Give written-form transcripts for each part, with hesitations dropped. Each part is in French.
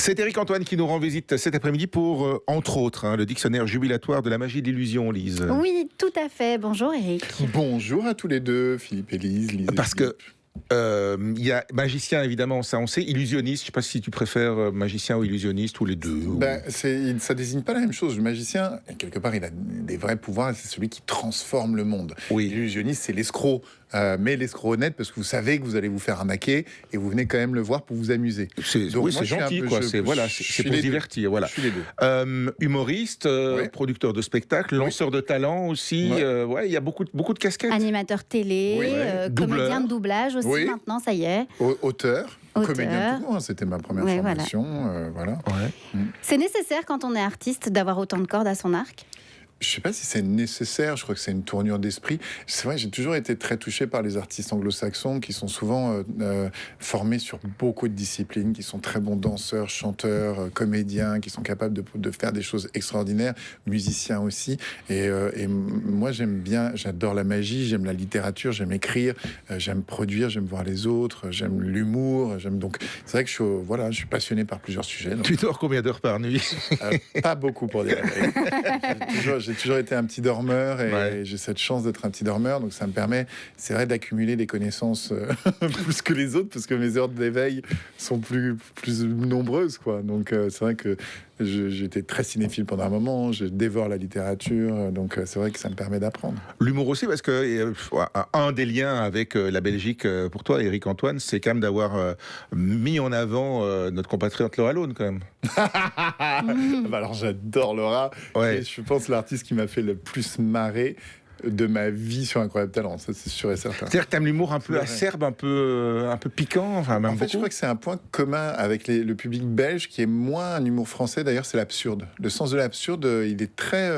C'est Éric Antoine qui nous rend visite cet après-midi pour, entre autres, le dictionnaire jubilatoire de la magie de l'illusion, Lise. Oui, tout à fait. Bonjour Éric. Bonjour à tous les deux, Philippe et Lise. Parce que il y a magicien, évidemment, ça on sait, illusionniste, je ne sais pas si tu préfères magicien ou illusionniste, ou les deux. Ça désigne pas la même chose. Le magicien, quelque part, il a des vrais pouvoirs, c'est celui qui transforme le monde. Oui. L'illusionniste, c'est l'escroc. Mais l'escroc honnête, parce que vous savez que vous allez vous faire arnaquer et vous venez quand même le voir pour vous amuser. Donc, c'est gentil, quoi. C'est pour se divertir. Voilà. Je suis les deux. Humoriste, producteur de spectacles, lanceur de talent aussi. Il y a beaucoup de casquettes. Animateur télé, comédien de doublage aussi maintenant, ça y est. Auteur. Comédien tout, c'était ma première formation. Voilà. C'est nécessaire quand on est artiste d'avoir autant de cordes à son arc ? Je ne sais pas si c'est nécessaire, je crois que c'est une tournure d'esprit. C'est vrai, j'ai toujours été très touché par les artistes anglo-saxons qui sont souvent formés sur beaucoup de disciplines, qui sont très bons danseurs, chanteurs, comédiens, qui sont capables de faire des choses extraordinaires, musiciens aussi. Et moi, j'adore la magie, j'aime la littérature, j'aime écrire, j'aime produire, j'aime voir les autres, j'aime l'humour. Donc, c'est vrai que je suis passionné par plusieurs sujets. Donc... Tu dors combien d'heures par nuit ? Pas beaucoup, pour dire la vérité. J'ai toujours été un petit dormeur et j'ai cette chance d'être un petit dormeur, donc ça me permet, c'est vrai, d'accumuler des connaissances plus que les autres, parce que mes heures d'éveil sont plus nombreuses, quoi. Donc c'est vrai que j'étais très cinéphile pendant un moment, je dévore la littérature, donc c'est vrai que ça me permet d'apprendre. L'humour aussi, parce que un des liens avec la Belgique, pour toi, Éric Antoine, c'est quand même d'avoir mis en avant notre compatriote Laura Lone, quand même. Alors j'adore Laura, et je pense l'artiste qui m'a fait le plus marrer de ma vie sur Incroyable Talent, ça c'est sûr et certain. C'est-à-dire que tu aimes l'humour un peu acerbe, un peu piquant, enfin même en fait, je crois que c'est un point commun avec le public belge qui est moins un humour français. D'ailleurs, c'est l'absurde. Le sens de l'absurde, il est très.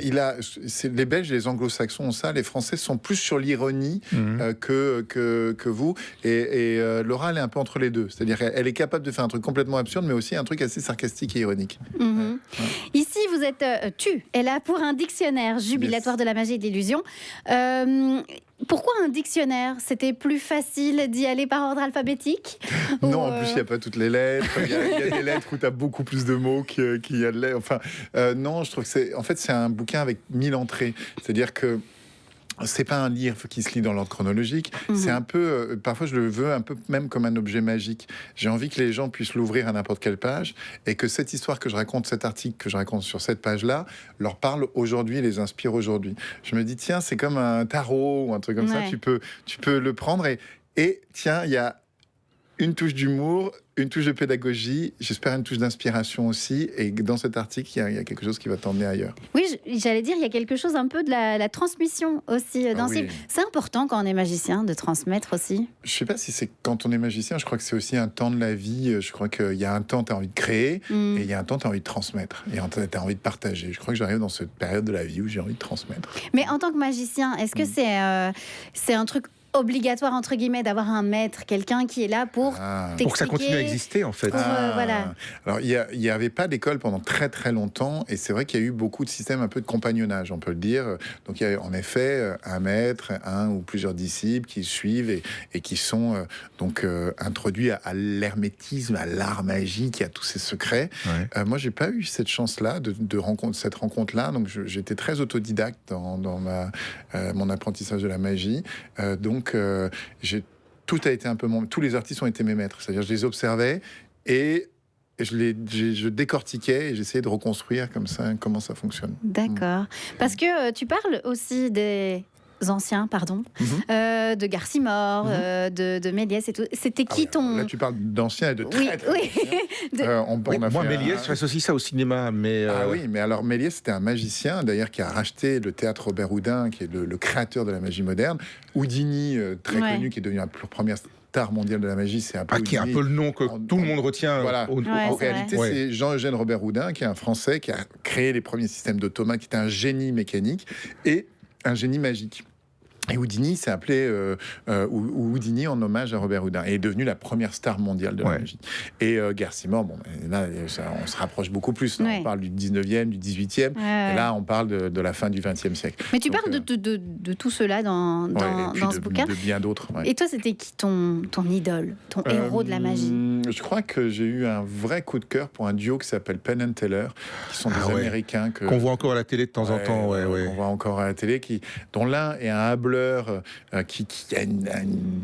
Les Belges et les Anglo-Saxons ont ça. Les Français sont plus sur l'ironie que vous. Et Laura, elle est un peu entre les deux. C'est-à-dire, elle est capable de faire un truc complètement absurde, mais aussi un truc assez sarcastique et ironique. Ici, vous êtes tu es là pour un dictionnaire jubilatoire de la magie et de l'illusion. Pourquoi un dictionnaire ? C'était plus facile d'y aller par ordre alphabétique ? Non, en plus, il n'y a pas toutes les lettres. Il y a des lettres où tu as beaucoup plus de mots qu'il y a de lettres. Enfin, non, je trouve que c'est un bouquin avec 1000 entrées. C'est-à-dire que c'est pas un livre qui se lit dans l'ordre chronologique. C'est un peu, parfois je le veux un peu même comme un objet magique. J'ai envie que les gens puissent l'ouvrir à n'importe quelle page et que cette histoire que je raconte, cet article que je raconte sur cette page-là, leur parle aujourd'hui, les inspire aujourd'hui. Je me dis, tiens, c'est comme un tarot ou un truc comme ça. Tu peux le prendre et tiens, il y a une touche d'humour, une touche de pédagogie, j'espère une touche d'inspiration aussi. Et dans cet article, il y a quelque chose qui va t'emmener ailleurs. Oui, j'allais dire, il y a quelque chose un peu de la transmission aussi dans ce livre. C'est important quand on est magicien de transmettre aussi. Je ne sais pas si c'est quand on est magicien, je crois que c'est aussi un temps de la vie. Je crois qu'il y a un temps, tu as envie de créer, et il y a un temps, tu as envie de transmettre. Et tu as envie de partager. Je crois que j'arrive dans cette période de la vie où j'ai envie de transmettre. Mais en tant que magicien, est-ce que c'est un truc obligatoire, entre guillemets, d'avoir un maître, quelqu'un qui est là pour t'expliquer. Pour que ça continue à exister, en fait. Voilà. Alors, il n'y avait pas d'école pendant très, très longtemps, et c'est vrai qu'il y a eu beaucoup de systèmes un peu de compagnonnage, on peut le dire. Donc, il y a en effet un maître, un ou plusieurs disciples qui suivent et qui sont introduits à l'hermétisme, à l'art magique, à tous ces secrets. Moi, j'ai pas eu cette chance-là, cette rencontre-là, donc j'étais très autodidacte dans mon apprentissage de la magie. Tout a été un peu tous les artistes ont été mes maîtres, c'est-à-dire je les observais et je décortiquais et j'essayais de reconstruire comme ça comment ça fonctionne. D'accord. Parce que tu parles aussi des anciens, de Garcimore, de Méliès et tout. C'était qui ton... Là, tu parles d'anciens et de très moi, Méliès, je fasse aussi ça au cinéma. Mais oui, mais alors Méliès, c'était un magicien, d'ailleurs, qui a racheté le théâtre Robert Houdin, qui est le créateur de la magie moderne. Houdini, très connu, qui est devenu la première star mondiale de la magie, c'est un peu qui est un peu le nom que tout le monde retient. Voilà. En réalité, c'est Jean-Eugène Robert Houdin, qui est un Français, qui a créé les premiers systèmes d'automates, qui était un génie mécanique et un génie magique. Et Houdini s'est appelé Houdini en hommage à Robert Houdin et est devenu la première star mondiale de la magie. Et Garcimore, bon, là, on se rapproche beaucoup plus. Là, on parle du 19e, du 18e, et là, on parle de la fin du 20e siècle. Mais tu parles de tout cela dans ce bouquin. De bien d'autres. Ouais. Et toi, c'était qui ton idole, ton héros de la magie? Je crois que j'ai eu un vrai coup de cœur pour un duo qui s'appelle Penn and Teller, qui sont des Américains qu'on voit encore à la télé de temps en temps. On voit encore à la télé, dont l'un est un hableur qui a une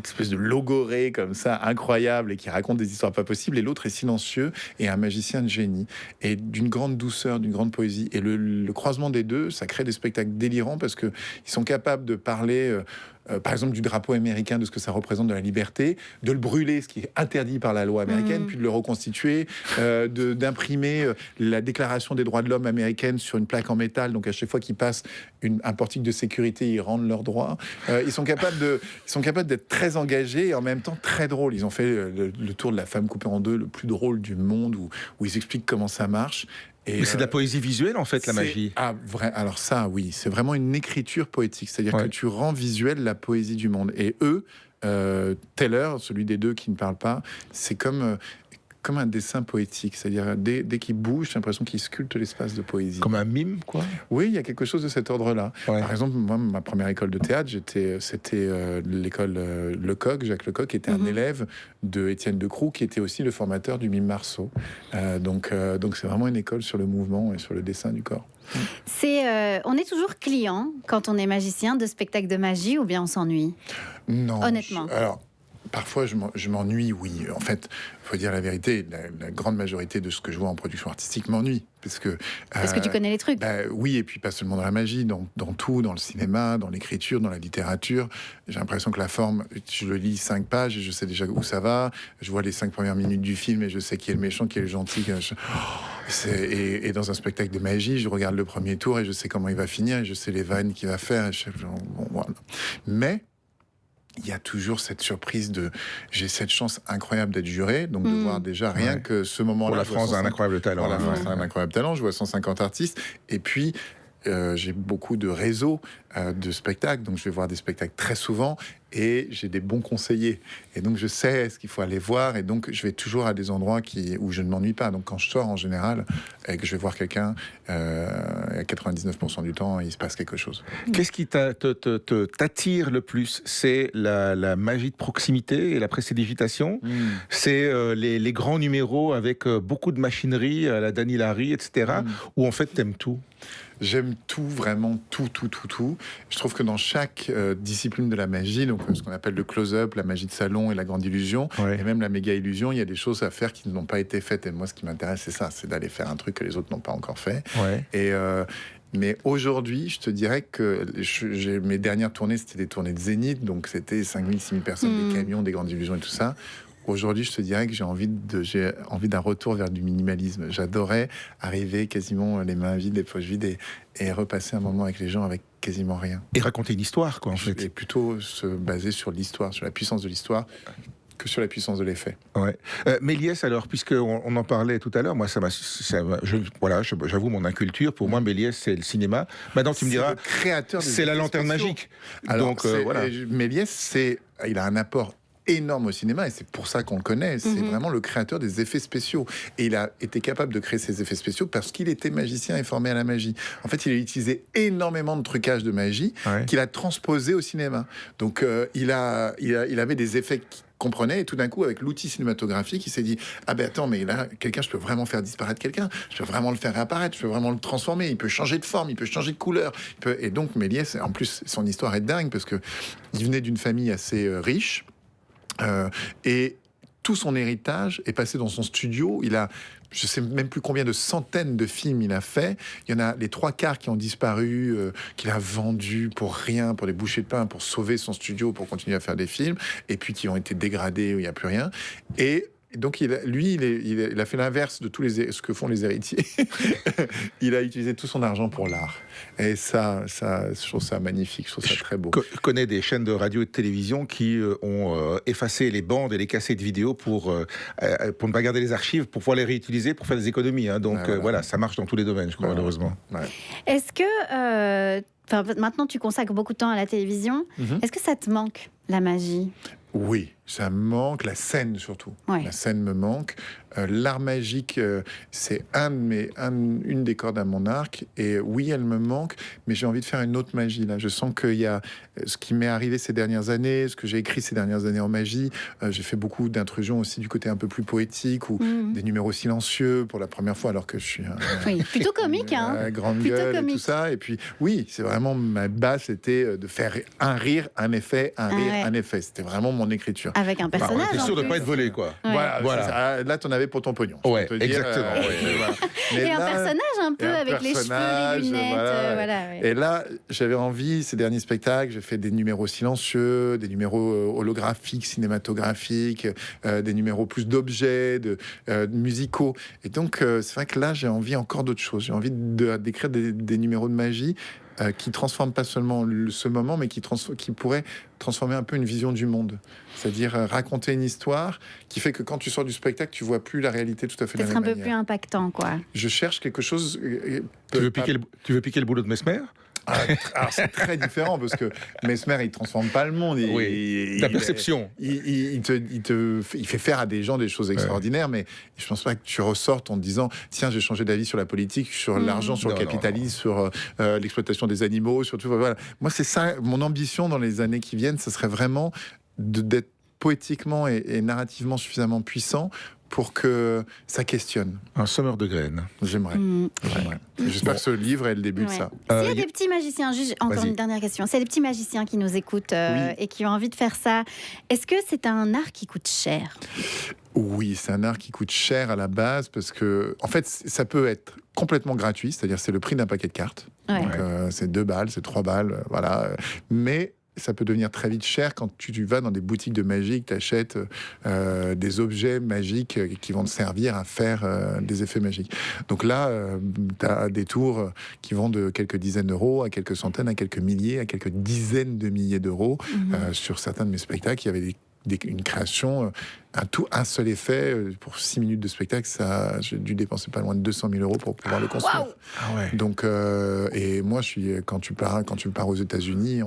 espèce de logorée comme ça, incroyable, et qui raconte des histoires pas possibles, et l'autre est silencieux et un magicien de génie, et d'une grande douceur, d'une grande poésie. Et le croisement des deux, ça crée des spectacles délirants, parce qu'ils sont capables de parler... par exemple du drapeau américain, de ce que ça représente de la liberté, de le brûler, ce qui est interdit par la loi américaine, puis de le reconstituer, d'imprimer la déclaration des droits de l'homme américaine sur une plaque en métal, donc à chaque fois qu'ils passent un portique de sécurité, ils rendent leurs droits. Ils sont capables d'être très engagés et en même temps très drôles. Ils ont fait le tour de la femme coupée en deux, le plus drôle du monde, où ils expliquent comment ça marche. Mais c'est de la poésie visuelle, en fait, la magie. Alors ça, oui, c'est vraiment une écriture poétique. C'est-à-dire que tu rends visuelle la poésie du monde. Et eux, Teller, celui des deux qui ne parle pas, c'est comme un dessin poétique. C'est-à-dire, dès qu'il bouge, j'ai l'impression qu'il sculpte l'espace de poésie. Comme un mime, quoi. Oui, il y a quelque chose de cet ordre-là. Ouais. Par exemple, moi, ma première école de théâtre, c'était l'école Lecoq, Jacques Lecoq, qui était un élève de Étienne Decroux, qui était aussi le formateur du mime Marceau. Donc c'est vraiment une école sur le mouvement et sur le dessin du corps. On est toujours client, quand on est magicien, de spectacles de magie, ou bien on s'ennuie? Non. Honnêtement. Parfois, je m'ennuie, oui. En fait, il faut dire la vérité, la grande majorité de ce que je vois en production artistique m'ennuie. Parce que tu connais les trucs. Oui, et puis pas seulement dans la magie, dans tout, dans le cinéma, dans l'écriture, dans la littérature. J'ai l'impression que la forme, je le lis 5 pages et je sais déjà où ça va. Je vois les 5 premières minutes du film et je sais qui est le méchant, qui est le gentil. Et dans un spectacle de magie, je regarde le premier tour et je sais comment il va finir et je sais les vannes qu'il va faire. Voilà. Mais il y a toujours cette surprise j'ai cette chance incroyable d'être juré, donc de voir déjà rien que ce moment-là. Pour la France, un incroyable talent. Pour la France, un incroyable talent. Je vois 150 artistes. Et puis, j'ai beaucoup de réseaux de spectacles, donc je vais voir des spectacles très souvent et j'ai des bons conseillers. Et donc, je sais ce qu'il faut aller voir et donc, je vais toujours à des endroits où je ne m'ennuie pas. Donc, quand je sors en général et que je vais voir quelqu'un, à 99% du temps, il se passe quelque chose. Qu'est-ce qui t'attire le plus? C'est la magie de proximité et la prestidigitation. C'est les grands numéros avec beaucoup de machinerie, à la Dany Larry, etc. Ou en fait, t'aimes tout? J'aime tout, vraiment tout. Je trouve que dans chaque discipline de la magie, donc ce qu'on appelle le close-up, la magie de salon et la grande illusion, et même la méga illusion, il y a des choses à faire qui n'ont pas été faites. Et moi, ce qui m'intéresse, c'est ça, c'est d'aller faire un truc que les autres n'ont pas encore fait. Mais aujourd'hui, je te dirais que mes dernières tournées, c'était des tournées de Zénith, donc c'était 5000, 6000 personnes, des camions, des grandes illusions et tout ça. Aujourd'hui, je te dirais que j'ai envie d'un retour vers du minimalisme. J'adorais arriver quasiment les mains vides, les poches vides et repasser un moment avec les gens avec quasiment rien. Et raconter une histoire, quoi, en fait. Et plutôt se baser sur l'histoire, sur la puissance de l'histoire, que sur la puissance de l'effet. Ouais. Méliès, alors, puisqu'on en parlait tout à l'heure, moi, j'avoue mon inculture. Pour moi, Méliès, c'est le cinéma. Maintenant, tu me diras, c'est la lanterne magique. Alors, donc, voilà. Méliès, il a un apport énorme au cinéma et c'est pour ça qu'on le connaît. C'est vraiment le créateur des effets spéciaux. Et il a été capable de créer ces effets spéciaux parce qu'il était magicien et formé à la magie. En fait, il a utilisé énormément de trucage de magie qu'il a transposé au cinéma. Donc, il avait des effets qui comprenait et tout d'un coup avec l'outil cinématographique il s'est dit attends, mais là je peux vraiment faire disparaître quelqu'un, je peux vraiment le faire réapparaître, je peux vraiment le transformer, il peut changer de forme, il peut changer de couleur, et donc Méliès, en plus son histoire est dingue parce que il venait d'une famille assez riche et tout son héritage est passé dans son studio. Il a, je sais même plus combien de centaines de films il a fait. Il y en a les 3/4 qui ont disparu, qu'il a vendus pour rien, pour des bouchées de pain, pour sauver son studio, pour continuer à faire des films, et puis qui ont été dégradés où il n'y a plus rien. Et Et donc, il a fait l'inverse de ce que font les héritiers. Il a utilisé tout son argent pour l'art. Et ça, je trouve ça magnifique, je trouve ça très beau. Je connais des chaînes de radio et de télévision qui ont effacé les bandes et les cassettes vidéo pour ne pas garder les archives, pour pouvoir les réutiliser, pour faire des économies. Hein. Donc voilà, ça marche dans tous les domaines, je crois, malheureusement. Ouais. Est-ce que, maintenant tu consacres beaucoup de temps à la télévision, est-ce que ça te manque, la magie ? Oui, ça me manque, la scène surtout. Ouais. La scène me manque. L'art magique, c'est une des cordes à mon arc. Et oui, elle me manque, mais j'ai envie de faire une autre magie. Là, je sens qu'il y a ce qui m'est arrivé ces dernières années, ce que j'ai écrit ces dernières années en magie. J'ai fait beaucoup d'intrusions aussi du côté un peu plus poétique, ou des numéros silencieux pour la première fois, alors que je suis plutôt comique, hein. Grande Plutôt gueule comique. et tout ça. Et puis, oui, c'est vraiment ma base, c'était de faire un rire, un effet, un rire, un effet. C'était vraiment mon écriture. Avec un personnage. T'es sûr de en ne plus. pas être volé, quoi. Ouais. Voilà. Ça, là, t'en avais pour ton pognon. Ouais, je peux te dire, exactement. voilà. Mais Et là, un personnage un peu avec les cheveux, les lunettes. Ouais. Et là, j'avais envie, ces derniers spectacles, j'ai fait des numéros silencieux, des numéros holographiques, cinématographiques, des numéros plus d'objets, musicaux. Et donc, c'est vrai que là, j'ai envie encore d'autres choses. J'ai envie d'écrire des numéros de magie qui transforment pas seulement ce moment, mais qui pourraient transformer un peu une vision du monde. C'est-à-dire raconter une histoire qui fait que quand tu sors du spectacle, tu vois plus la réalité tout à fait de la même Peut-être un manière. peu plus impactant, quoi. Je cherche quelque chose... Tu veux piquer le boulot de Mesmer ? Alors c'est très différent parce que Mesmer il transforme pas le monde. Ta perception. Il fait faire à des gens des choses extraordinaires, mais je pense pas que tu ressortes en te disant tiens j'ai changé d'avis sur la politique, sur l'argent, sur le capitalisme, sur l'exploitation des animaux, sur tout. Voilà. Moi c'est ça mon ambition dans les années qui viennent, ce serait vraiment d'être poétiquement et narrativement suffisamment puissant pour que ça questionne. Un semeur de graines. J'aimerais. J'espère que ce livre est le début de ça. S'il y a des petits magiciens, encore une dernière question, s'il y a des petits magiciens qui nous écoutent et qui ont envie de faire ça, est-ce que c'est un art qui coûte cher ? Oui, c'est un art qui coûte cher à la base parce que, en fait, ça peut être complètement gratuit, c'est-à-dire c'est le prix d'un paquet de cartes. Ouais. Donc c'est 2 balles, c'est 3 balles, voilà. Mais ça peut devenir très vite cher quand tu vas dans des boutiques de magie, que tu achètes des objets magiques qui vont te servir à faire des effets magiques. Donc là, tu as des tours qui vont de quelques dizaines d'euros à quelques centaines, à quelques milliers, à quelques dizaines de milliers d'euros. Sur certains de mes spectacles, il y avait une création, un seul effet pour 6 minutes de spectacle, j'ai dû dépenser pas loin de 200 000 euros pour pouvoir le construire. Donc, et moi, quand tu pars aux États-Unis,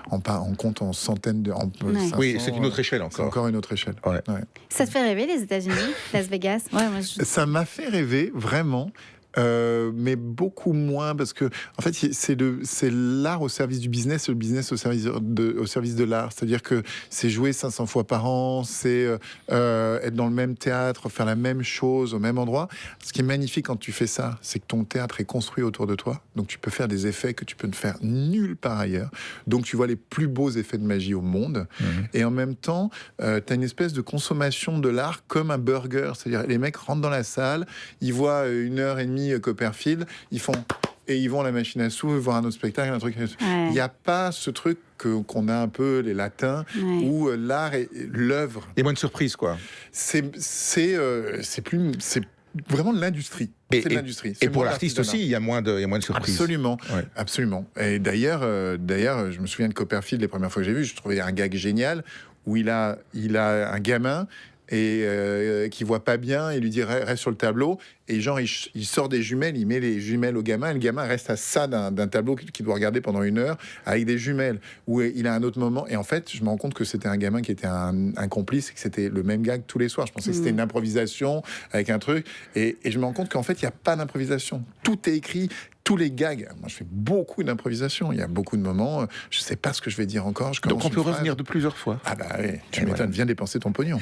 on compte en centaines de. 500, oui, c'est une autre échelle encore. C'est encore une autre échelle. Ouais. Ça te fait rêver les États-Unis, Las Vegas ? Ça m'a fait rêver vraiment. Mais beaucoup moins parce que en fait c'est l'art au service du business et le business au service de l'art, c'est-à-dire que c'est jouer 500 fois par an, c'est être dans le même théâtre, faire la même chose au même endroit. Ce qui est magnifique quand tu fais ça, c'est que ton théâtre est construit autour de toi, donc tu peux faire des effets que tu peux ne faire nulle part ailleurs, donc tu vois les plus beaux effets de magie au monde. Et en même temps tu as une espèce de consommation de l'art comme un burger, c'est-à-dire les mecs rentrent dans la salle, ils voient 1h30 Copperfield, ils vont à la machine à sous, voir un autre spectacle, un truc. Il n'y a pas ce truc qu'on a un peu les latins, où l'art et l'œuvre. Il y a moins de surprises, quoi. C'est vraiment de l'industrie. C'est de l'industrie. Et pour l'artiste aussi, il y a moins de surprises. Absolument, absolument. Et d'ailleurs, je me souviens de Copperfield les premières fois que j'ai vu, je trouvais un gag génial où il a un gamin et qui voit pas bien, il lui dit reste sur le tableau, et genre il sort des jumelles, il met les jumelles au gamin, et le gamin reste à ça d'un tableau qu'il doit regarder pendant 1 heure avec des jumelles, où il a un autre moment, et en fait je me rends compte que c'était un gamin qui était un complice, et que c'était le même gag tous les soirs. Je pensais que c'était une improvisation avec un truc, et je me rends compte qu'en fait il n'y a pas d'improvisation, tout est écrit. Tous les gags, moi je fais beaucoup d'improvisation, il y a beaucoup de moments, je sais pas ce que je vais dire encore. Donc on peut revenir de plusieurs fois. Ah bah oui, tu m'étonnes, viens dépenser ton pognon.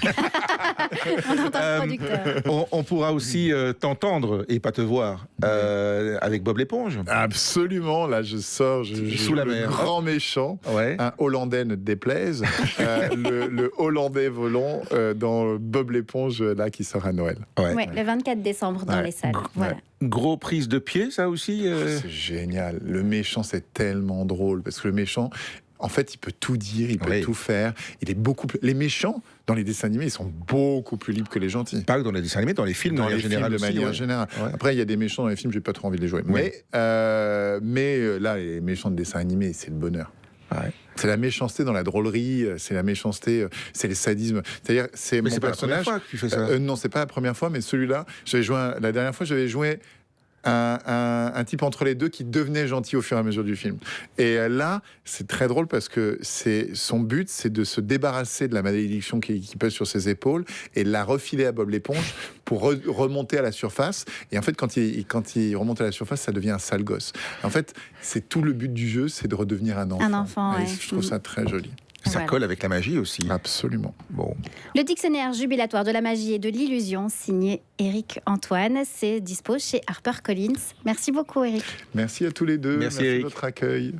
On pourra aussi t'entendre et pas te voir avec Bob l'éponge. Absolument, là je sors, sous la mer, grand méchant, un Hollandais ne te déplaise, le Hollandais volant dans Bob l'éponge là qui sort à Noël. Le 24 décembre dans les salles. Voilà. Gros prise de pied, ça aussi. C'est génial. Le méchant, c'est tellement drôle parce que le méchant, En fait, il peut tout dire, il peut Oui. tout faire. Il est beaucoup plus... Les méchants, dans les dessins animés, ils sont beaucoup plus libres que les gentils. Pas que dans les dessins animés, dans les films, Dans de les manière films, générale de aussi, manière ouais. générale. Ouais. Après, il y a des méchants dans les films, j'ai pas trop envie de les jouer. Ouais. Mais là, les méchants de dessins animés, c'est le bonheur. Ouais. C'est la méchanceté dans la drôlerie, c'est la méchanceté, c'est le sadisme. C'est-à-dire, c'est Mais mon c'est pas la première personnage. fois que tu fais ça. Non, c'est pas la première fois, mais celui-là, la dernière fois, j'avais joué un type entre les deux qui devenait gentil au fur et à mesure du film. Et là, c'est très drôle parce que son but, c'est de se débarrasser de la malédiction qui pèse sur ses épaules et de la refiler à Bob l'éponge pour remonter à la surface. Et en fait, quand il remonte à la surface, ça devient un sale gosse. En fait, c'est tout le but du jeu, c'est de redevenir un enfant. Un enfant, Et ouais. je trouve ça très joli. Ça Voilà. colle avec la magie aussi. Absolument. Bon. Le dictionnaire jubilatoire de la magie et de l'illusion, signé Éric Antoine, c'est dispo chez HarperCollins. Merci beaucoup, Éric. Merci à tous les deux. Merci, de Eric. votre accueil.